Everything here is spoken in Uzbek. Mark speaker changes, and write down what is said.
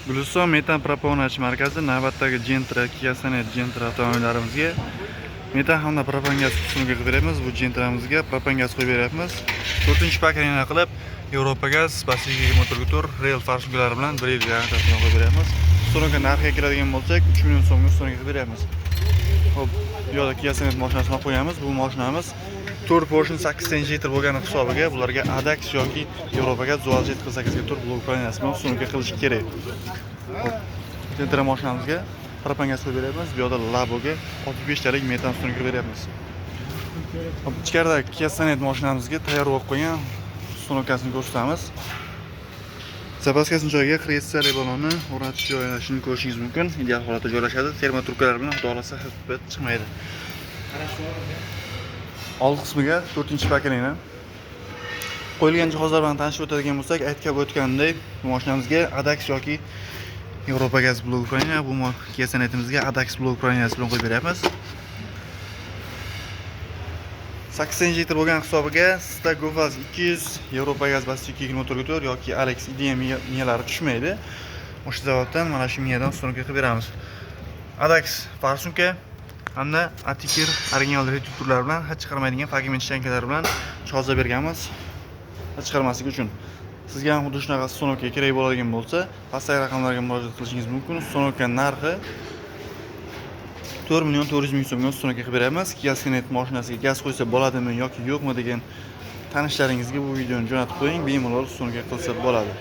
Speaker 1: Guliston metan propanoch markazi navbatdagi Gentra, Kia Sonet Gentra avtomobillarimizga metan hamda propan gaz qismiga qilib beramiz. Bu Gentramizga propan gaz qo'yib beryapmiz. 4-paketini qilib Yevropa gaz Basilik motor real farshuklari bilan 1 yil garantiyasini qo'yib beryapmiz. So'nggi narxiga keladigan bo'lsak 3 million so'mga so'nggi qilib beryapmiz. Xo'p, bu yerda Kia Sonet mashinasini qo'yamiz. Bu mashinamiz 4 Porsche 8 litr bo'lgani hisobiga bularga ADAX yoki Yevropa gaz Dual Jet 48 ga turib blok planiyasi bilan so'nggi qilish kerak. Gentra mashinamizga propan gaz qo'yib beryapmiz. Bu yerda Laboga 65 talik metan so'nggi qilib beryapmiz. Ichkarida Kia Sonet mashinamizga tayyor bo'lib qo'ygan so'novkasini ko'rsatamiz. Zapaskasini joyiga kretsiyali balonni o'rnatish joylashini ko'rishingiz mumkin. Ideal holatda joylashadi. Termo trubkalar bilan xudo xolasa hid chiqmaydi. Old qismiga 4-paketini qo'yilgan jihozlar bilan tanishib o'tadigan bo'lsak, aytib o'tganday, bu mashinamizga ADAX yoki Yevropa gaz blok planiyasi, bu Kia Sonetimizga ADAX blok planiyasi bilan qo'yib beryapmiz. 8 litr bo'lgan hisobiga sizda Gofaz 200 Yevropa gaz Basilik 224 yoki Alex IDM miyalari tushmaydi. O'sha sababdan mana shu miyadan so'nggi qilib beramiz. ADAX farsunka hamda Atikir original reduktorlar bilan hid chiqarmaydigan fragment shankalar bilan jihozlab berganmiz. Hid chiqarmaslik uchun. Sizga ham xuddi shunaqa so'novka kerak bo'ladigan bo'lsa, pastdagi raqamlarga murojaat qilishingiz mumkin. So'novka narxi 4 million 400 ming so'mga so'novka qilib beramiz. Kia Sonet mashinasiga gaz qo'ysa bo'ladimi yoki yo'qmi degan tanishlaringizga bu videoni jo'natib qo'ying, bemalol so'novka qilsa bo'ladi.